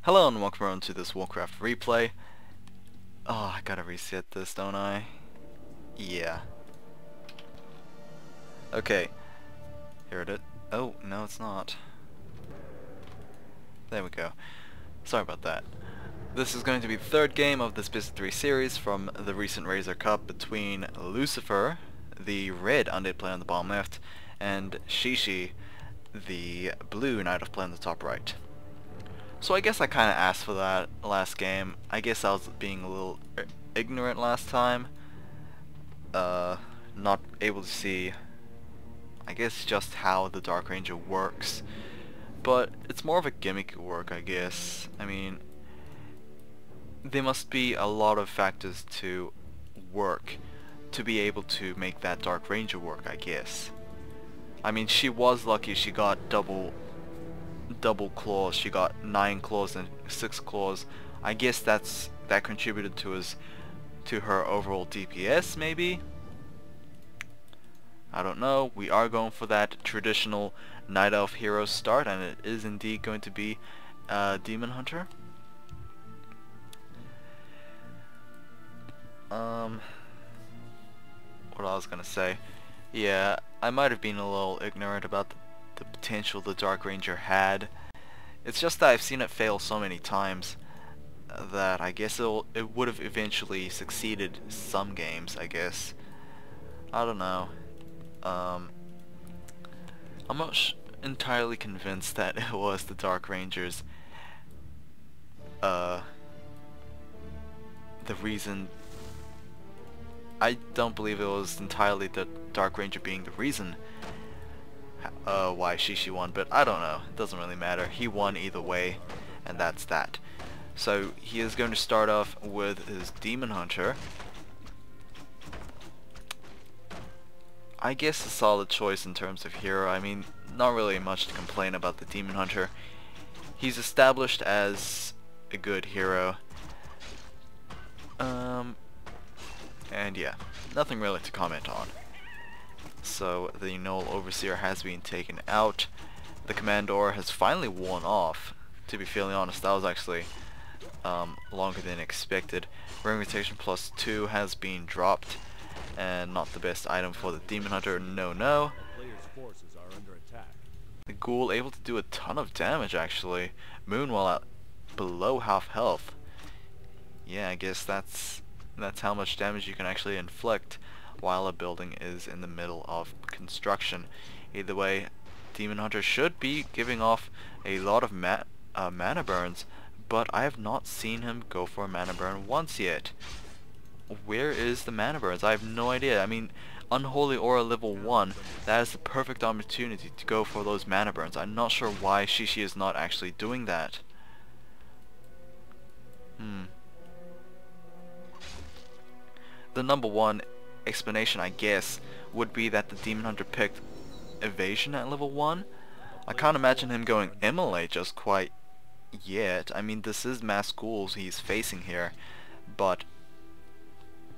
Hello and welcome around to this Warcraft replay. Oh, I gotta reset this, don't I? Yeah. Okay. Here it is. Oh, no it's not. There we go. Sorry about that. This is going to be the third game of this WC3 series from the recent RazerCup between Lucifer, the red undead player on the bottom left, and XiXi, the blue knight of play on the top right. So I guess I kind of asked for that last game. I guess I was being a little ignorant last time. Not able to see, I guess, just how the Dark Ranger works. But it's more of a gimmick work, I guess. I mean, there must be a lot of factors to work to be able to make that Dark Ranger work, I guess. I mean, she was lucky she got double claws. She got 9 claws and 6 claws. I guess that contributed to her overall DPS, maybe. I don't know. We are going for that traditional Night Elf hero start, and it is indeed going to be Demon Hunter. What I was gonna say? Yeah, I might have been a little ignorant about the potential the Dark Ranger had. It's just that I've seen it fail so many times that I guess it would have eventually succeeded some games, I guess. I don't know. I'm not entirely convinced that it was the Dark Ranger's the reason. I don't believe it was entirely the Dark Ranger being the reason why XiXi won, but I don't know. It doesn't really matter. He won either way, and that's that. So he is going to start off with his Demon Hunter. I guess a solid choice in terms of hero. I mean, not really much to complain about the Demon Hunter. He's established as a good hero. And yeah, nothing really to comment on. So the Null Overseer has been taken out. The Commandor has finally worn off. To be fairly honest, that was actually longer than expected. Ring Rotation +2 has been dropped, and not the best item for the Demon Hunter. No. The Ghoul able to do a ton of damage actually. Moon while at below half health. Yeah, I guess that's how much damage you can actually inflict while a building is in the middle of construction. Either way, Demon Hunter should be giving off a lot of mana burns, but I have not seen him go for a mana burn once yet. Where is the mana burns? I have no idea. I mean, Unholy Aura level 1, that is the perfect opportunity to go for those mana burns. I'm not sure why XiXi is not actually doing that. The number one explanation, I guess, would be that the Demon Hunter picked Evasion at level 1. I can't imagine him going Immolate just quite yet. I mean, this is mass ghouls he's facing here, but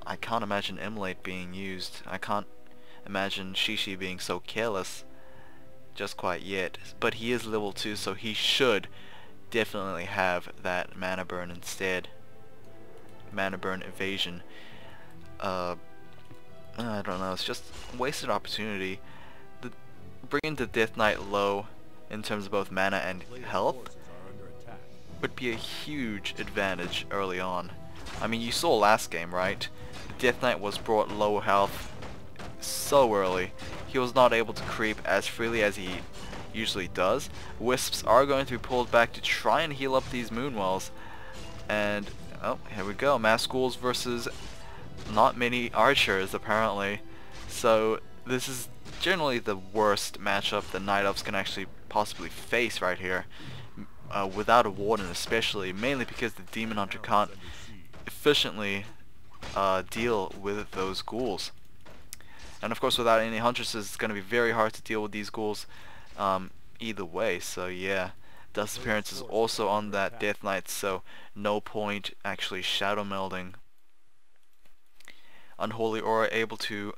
I can't imagine Immolate being used. I can't imagine XiXi being so careless just quite yet. But he is level 2, so he should definitely have that mana burn instead. Mana burn evasion. I don't know, it's just a wasted opportunity. Bringing the Death Knight low in terms of both mana and health would be a huge advantage early on. I mean, you saw last game, right? The Death Knight was brought low health so early. He was not able to creep as freely as he usually does. Wisps are going to be pulled back to try and heal up these Moonwells. And, oh, here we go. Mass Ghouls versus not many archers, apparently. So, this is generally the worst matchup the Night Elves can actually possibly face right here. Without a Warden especially, mainly because the Demon Hunter can't efficiently deal with those ghouls. And of course, without any Huntresses, it's going to be very hard to deal with these ghouls either way. So yeah, Dust Appearance is also on that Death Knight, so no point actually Shadow Melding. Unholy Aura able to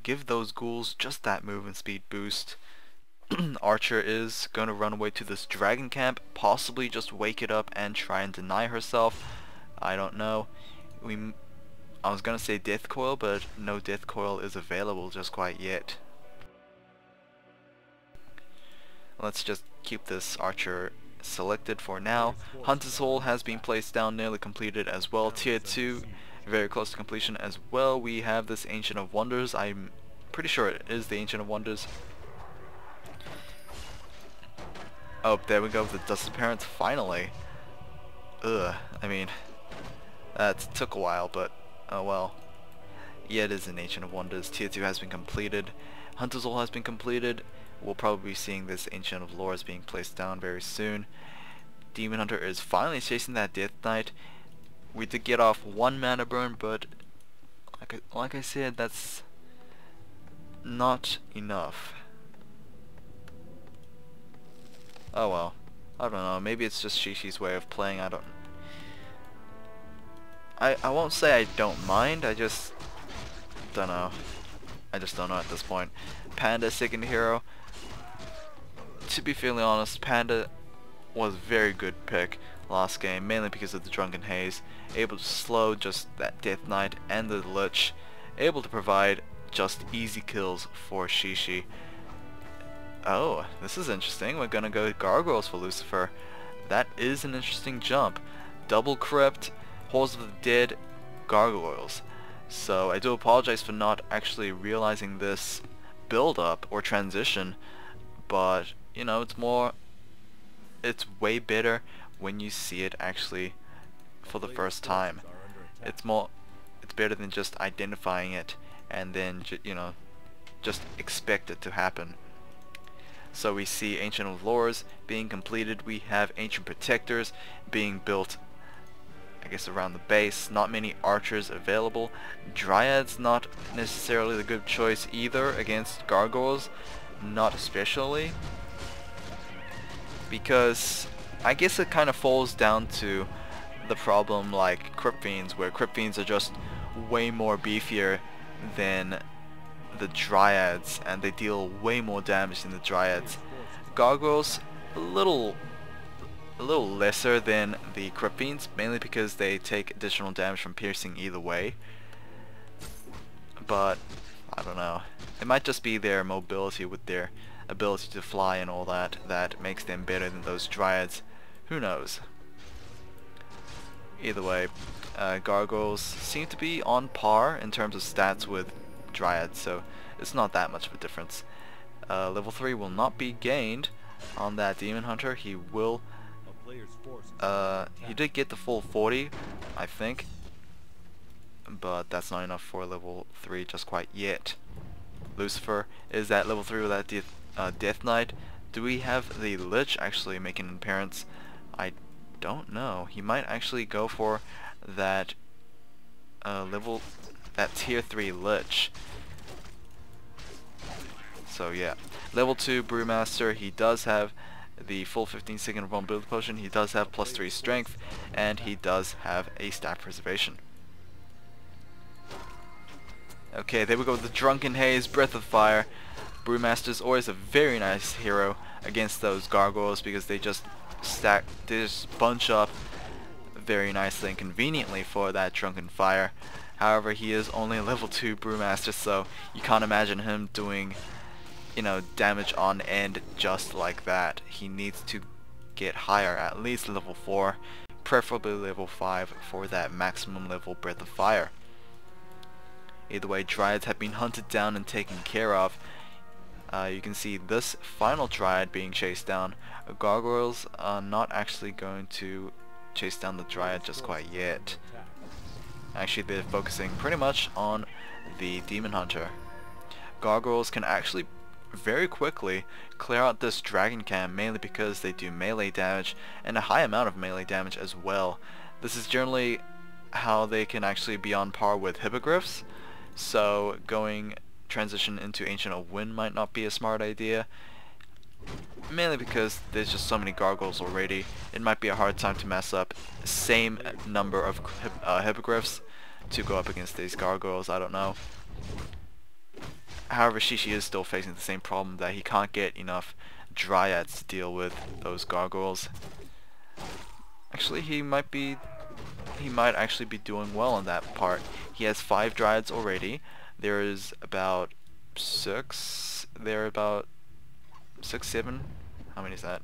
give those ghouls just that movement speed boost. Archer is going to run away to this dragon camp, possibly just wake it up and try and deny herself. I don't know. I was going to say death coil, but no death coil is available just quite yet. Let's just keep this Archer selected for now. Hunter's Hole has been placed down, nearly completed as well. Tier 2, very close to completion as well. We have this Ancient of Wonders. I'm pretty sure it is the Ancient of Wonders. Oh, there we go, the Dust Appearance, finally. Ugh, I mean, that took a while, but oh well. Yeah, it is an Ancient of Wonders. Tier 2 has been completed. Hunter's Hole has been completed. We'll probably be seeing this Ancient of Lores being placed down very soon. Demon Hunter is finally chasing that Death Knight. We did get off one mana burn, but like I said, that's not enough. Oh well. I don't know, maybe it's just XiXi's way of playing. I won't say I don't mind, I just don't know. I just don't know at this point. Panda, second hero. To be fairly honest, Panda was a very good pick last game, mainly because of the Drunken Haze. Able to slow just that Death Knight and the Lich. Able to provide just easy kills for XiXi. Oh, this is interesting. We're gonna go Gargoyles for Lucifer. That is an interesting jump. Double Crypt, Halls of the Dead, Gargoyles. So I do apologize for not actually realizing this build up or transition, but you know, it's way better when you see it actually for the first time. It's better than just identifying it and then you know, just expect it to happen. So we see Ancient of Lores being completed. We have Ancient Protectors being built, I guess, around the base. Not many archers available. Dryads not necessarily the good choice either against Gargoyles, not especially, because I guess it kind of falls down to the problem like Crypt Fiends, where Crypt Fiends are just way more beefier than the Dryads, and they deal way more damage than the Dryads. Gargoyles a little lesser than the Crypt Fiends, mainly because they take additional damage from piercing either way. But I don't know, it might just be their mobility with their ability to fly and all that that makes them better than those Dryads. Who knows? Either way, Gargoyles seem to be on par in terms of stats with Dryads, so it's not that much of a difference. Level 3 will not be gained on that Demon Hunter. He will he did get the full 40, I think, but that's not enough for level 3 just quite yet. Lucifer is at level 3 with that Death Knight. Do we have the Lich actually making an appearance? I don't know. He might actually go for that that tier 3 Lich. So yeah, level 2 Brewmaster. He does have the full 15-second vulnerability potion. He does have +3 strength, and he does have a staff preservation. Okay, there we go with the Drunken Haze, Breath of Fire. Brewmaster's always a very nice hero against those Gargoyles because they just bunch up very nicely and conveniently for that Drunken Fire. However, he is only a level 2 Brewmaster, so you can't imagine him doing, you know, damage on end just like that. He needs to get higher, at least level 4, preferably level 5 for that maximum level Breath of Fire. Either way, Dryads have been hunted down and taken care of. You can see this final Dryad being chased down. Gargoyles are not actually going to chase down the Dryad just quite yet. Actually, they're focusing pretty much on the Demon Hunter. Gargoyles can actually very quickly clear out this Dragon Camp, mainly because they do melee damage and a high amount of melee damage as well. This is generally how they can actually be on par with Hippogriffs, so going transition into Ancient of Wind might not be a smart idea, mainly because there's just so many Gargoyles already. It might be a hard time to mess up same number of Hippogriffs to go up against these Gargoyles. I don't know. However, XiXi is still facing the same problem that he can't get enough dryads to deal with those gargoyles. Actually, he might actually be doing well on that part. He has 5 dryads already. There is about 6. There are about 6, 7. How many is that?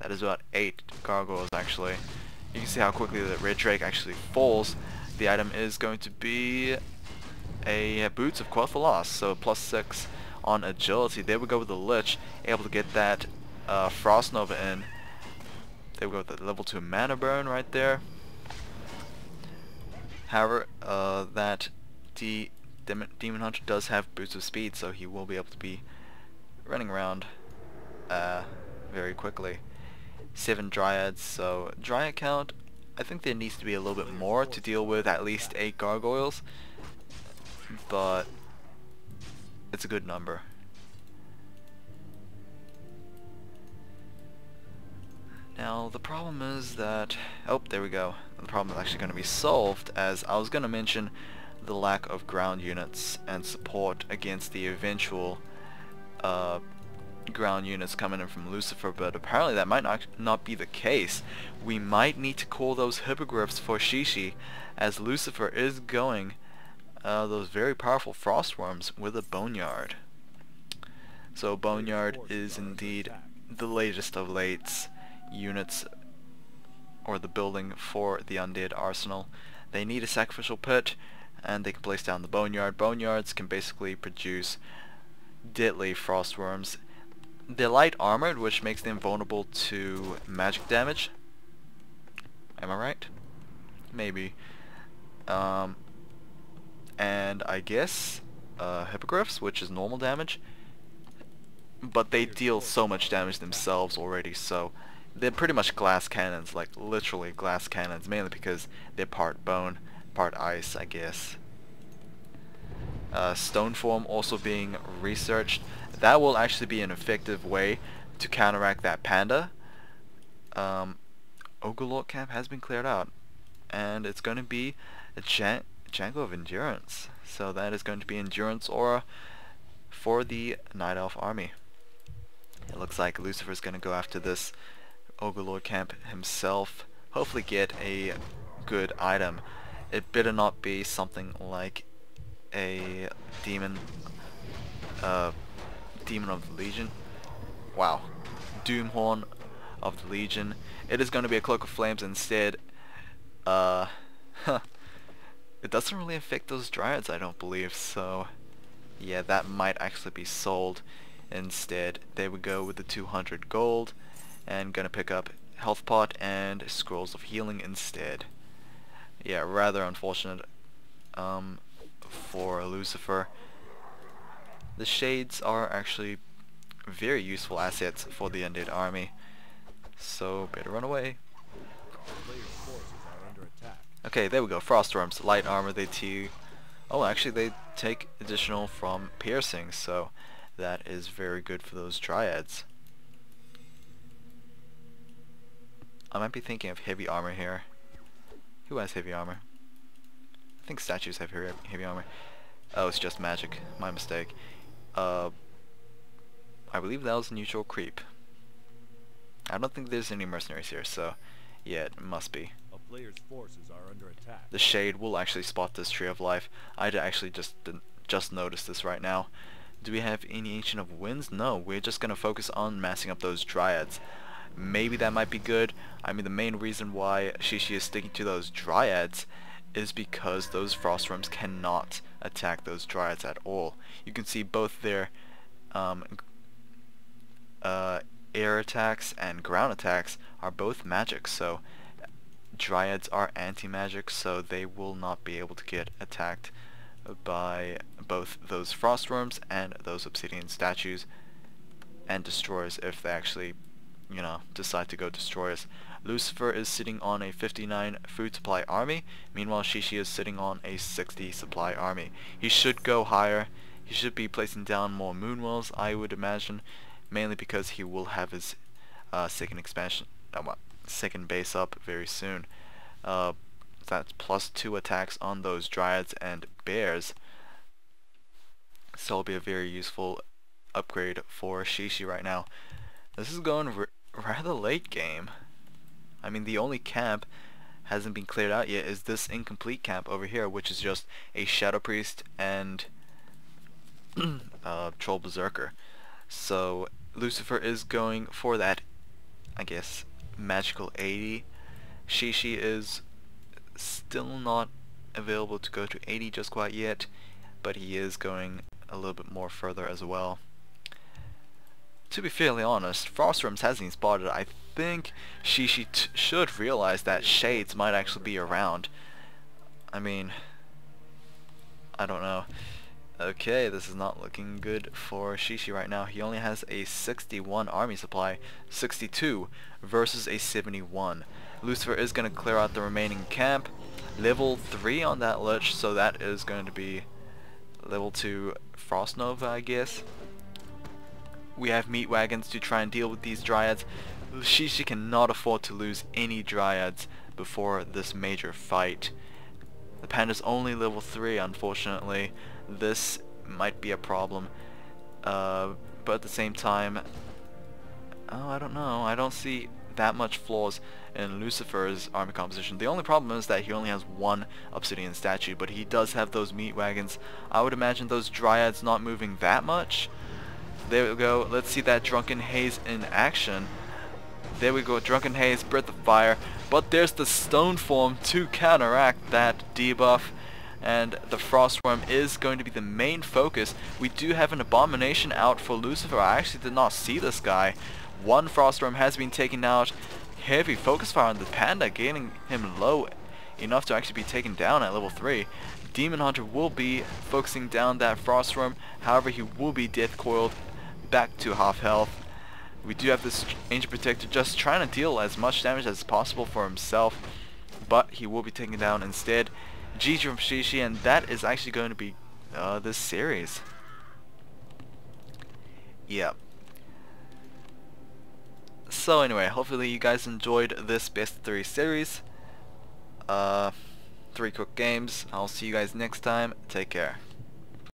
That is about 8 gargoyles actually. You can see how quickly the red drake actually falls. The item is going to be a boots of Quell for Loss, so +6 on agility. There we go with the Lich, able to get that Frost Nova in. There we go with the level 2 mana burn right there. However, that Demon Hunter does have boots of speed, so he will be able to be running around very quickly. 7 dryads, so dryad count, I think there needs to be a little bit more to deal with at least 8 gargoyles, but it's a good number. Now the problem is that, oh, there we go. The problem is actually going to be solved, as I was going to mention the lack of ground units and support against the eventual ground units coming in from Lucifer, but apparently that might not be the case. We might need to call those hippogriffs for XiXi, as Lucifer is going those very powerful frost worms with a boneyard. So boneyard is indeed the latest of lates units, or the building for the undead arsenal. They need a sacrificial pit, and they can place down the boneyard. Boneyards can basically produce deadly frost worms. They're light armored, which makes them vulnerable to magic damage. Am I right? Maybe. And I guess hippogriffs, which is normal damage, but they deal so much damage themselves already, so they're pretty much glass cannons, like literally glass cannons, mainly because they're part bone, part ice, I guess. Stone form also being researched. That will actually be an effective way to counteract that panda. Ogre camp has been cleared out, and it's going to be a Jango of Endurance. So that is going to be Endurance aura for the Night Elf army. It looks like Lucifer's going to go after this Ogre camp himself. Hopefully get a good item. It better not be something like a demon of the Legion. Wow. Doomhorn of the Legion. It is going to be a Cloak of Flames instead. It doesn't really affect those dryads, I don't believe, so yeah, that might actually be sold instead. There we go with the 200 gold, and gonna pick up Health Pot and Scrolls of Healing instead. Yeah, rather unfortunate for Lucifer. The Shades are actually very useful assets for the undead army, so better run away. Okay, there we go. Frostworms, light armor, oh, actually they take additional from piercing, so that is very good for those dryads. I might be thinking of heavy armor here. Who has heavy armor? I think statues have heavy armor. Oh, it's just magic. My mistake. I believe that was a neutral creep. I don't think there's any mercenaries here, so yeah, it must be. A player's forces are under attack. The Shade will actually spot this Tree of Life. I actually just noticed this right now. Do we have any Ancient of Winds? No, we're just gonna focus on massing up those dryads. Maybe that might be good. I mean, the main reason why XiXi is sticking to those dryads is because those frost worms cannot attack those dryads at all. You can see both their air attacks and ground attacks are both magic, so dryads are anti-magic, so they will not be able to get attacked by both those frost worms and those obsidian statues and destroyers if they actually, you know, decide to go destroyers. Lucifer is sitting on a 59 food supply army, meanwhile XiXi is sitting on a 60 supply army. He should go higher. He should be placing down more moonwells, I would imagine, mainly because he will have his second expansion, second base up very soon. That's +2 attacks on those dryads and bears. So it'll be a very useful upgrade for XiXi right now. This is going rather late game. I mean, the only camp hasn't been cleared out yet is this incomplete camp over here, which is just a Shadow Priest and Troll Berserker. So Lucifer is going for that, I guess, magical 80. XiXi is still not available to go to 80 just quite yet, but he is going a little bit more further as well. To be fairly honest, Frostworms hasn't been spotted. I think XiXi should realize that Shades might actually be around. I mean, I don't know. Okay, this is not looking good for XiXi right now. He only has a 61 army supply, 62 versus a 71. Lucifer is going to clear out the remaining camp. Level 3 on that Lich, so that is going to be level 2 Frost Nova, I guess. We have meat wagons to try and deal with these Dryads. XiXi cannot afford to lose any Dryads before this major fight. The Panda's only level 3, unfortunately. This might be a problem. But at the same time, I don't know. I don't see that much flaws in Lucifer's army composition. The only problem is that he only has one obsidian statue, but he does have those meat wagons. I would imagine those Dryads not moving that much. There we go. Let's see that Drunken Haze in action. There we go. Drunken Haze, Breath of Fire. But there's the Stone Form to counteract that debuff. And the Frostworm is going to be the main focus. We do have an Abomination out for Lucifer. I actually did not see this guy. One Frostworm has been taken out. Heavy focus fire on the Panda, getting him low enough to actually be taken down at level 3. Demon Hunter will be focusing down that Frostworm. However, he will be death coiled back to half health. We do have this Ancient Protector just trying to deal as much damage as possible for himself, but he will be taken down instead. GG from XiXi, and that is actually going to be this series. Yep. So anyway, hopefully you guys enjoyed this best of 3 series. 3 quick games. I'll see you guys next time. Take care.